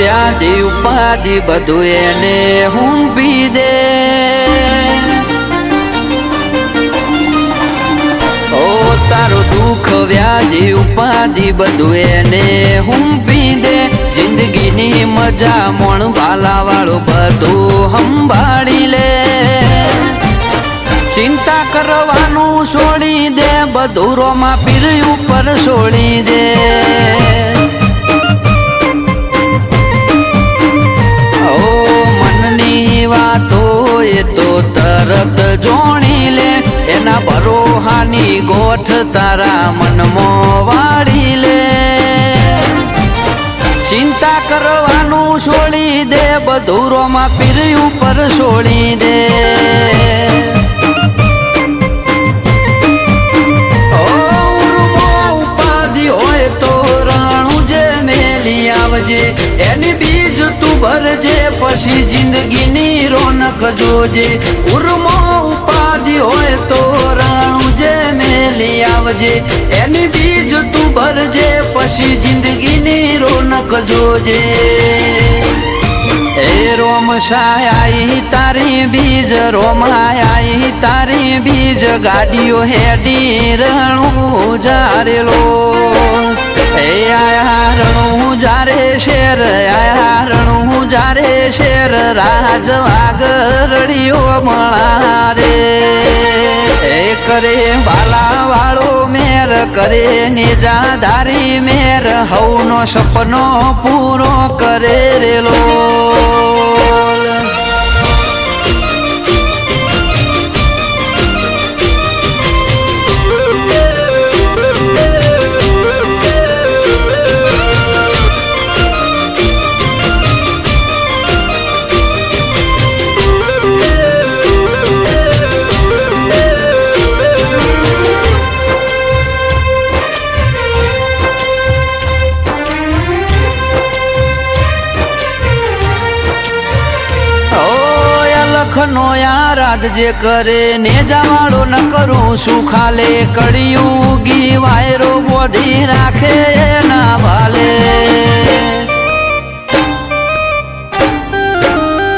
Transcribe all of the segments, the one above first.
વ્યાધિ ઉપાધિ બધું એને હુંપી દે ઓ તારું દુઃખ વ્યાધિ ઉપાધિ બધું એને હુંપી દે જિંદગીની મજા મોણ ભાલા વાળું બધું સંભાળી લે ચિંતા કરવાનું છોડી દે બધું રોમા પીર ઉપર છોડી દે વાતો એ તો તરત જોણી લે એના ભરોહાની ગોઠ તારા મનમાં વાળી લે ચિંતા કરવાનું છોડી દે બધું રોમા પીર ઉપર છોડી દે ઉપાધિ હોય તો રણું જે મેલી આવજે એની બીજ તું ભરજે પછી જિંદગીની રોનક જોજે ઉર્મો ઉપાધિ હોય તો રાણું જે મેલી આવજે એની બીજ તું ભરજે પછી જિંદગીની રોનક જોજે એ રોમ સાઈ તારી બીજ રોમાઈ તારી બીજ ગાડીઓ હેડી રણું જારેલો એ આયા રણું જારે શેર આયા રણું જારે શેર રાજ વાગરડીઓ મળા રે એ કરે બાલા વાળો મેર કરે નિજાધારી મેર હવનો સપનો પૂરો કરે રેલો નો યાદ જે કરે ને જવાળો ન કરું શું ખાલે કળિયુગી વાયરો બોધી રાખે ના ભાલે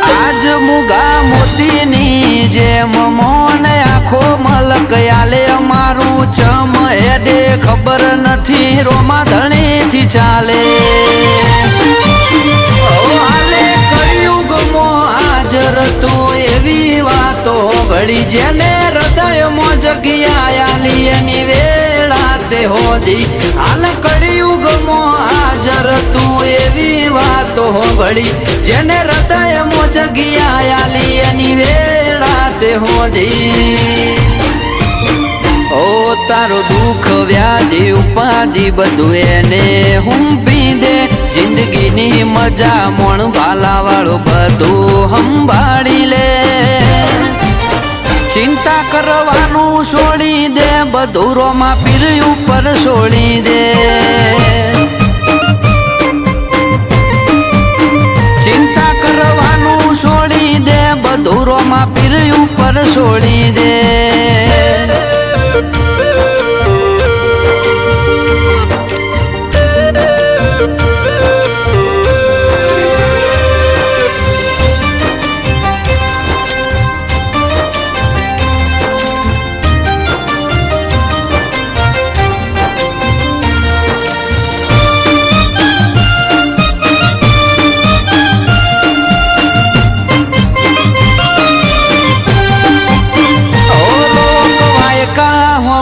આજ મુગા મોતીની જેમ મોન આખો મલક આલે અમારું ચમ હેડે ખબર નથી રોમા ધણીથી ચાલે તું એવી વાતો ઘડી જેને હૃદયમાં જગ્યા આલી એની વેળા તે હોદી હાલ કળિયુગમાં હાજર તું એવી વાતો ઘડી જેને હૃદયમાં જગ્યા આલી એની વેળા તે હોદી ઓ તારું દુઃખ વ્યાધિ ઉપાધિ બધું એને હુંપી દે જિંદગીની મજા મોણ ભાલા વાળું બધું સંભાળી લે ચિંતા કરવાનું છોડી દે બધું રોમા પીર ઉપર છોડી દે ચિંતા કરવાનું છોડી દે બધું રોમા પીર ઉપર છોડી દે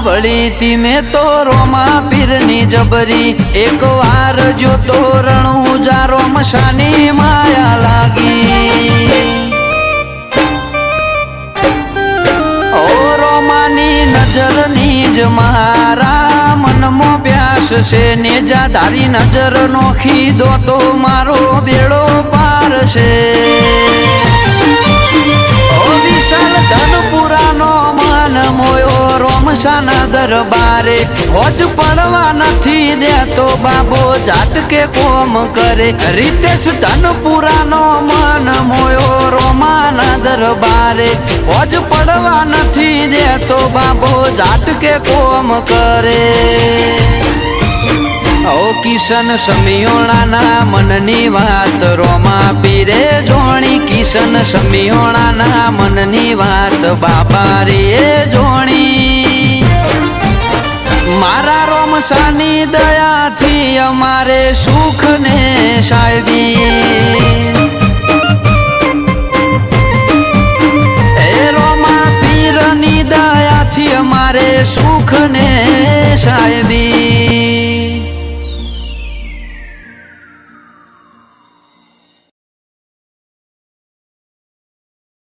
વળી મેં તો રોમા પીરની જબરી એક વાર જો તો રણું જારો મશાની માયા લાગી ઓ રોમાની નજરની જ મારા મનમાં પ્યાસ માણસ છે ને જાધારી નજર નોખી દો તો મારો બેડો પાર છે ઓ વિશાલ ધનપુરાનો મન મોયો રોમસાના દરબારે હોજ પડવા નથી દેતો બાબો ઝાટકે કોમ કરે રીતેશ ધનપુરાનો મન મોયો રોમાના દરબારે હોજ પડવા નથી દેતો બાબો ઝાટકે કોમ કરે ઓ કિશન સમિયોણાના મનની વાત રોમા પીરે જોણી કિશન સમિયોણાના મનની વાત બાબા રે જોણી મારા રોમસાની દયાથી અમારે સુખ ને સાહેબી એ રોમા પીરની દયાથી અમારે સુખ ને સાહેબી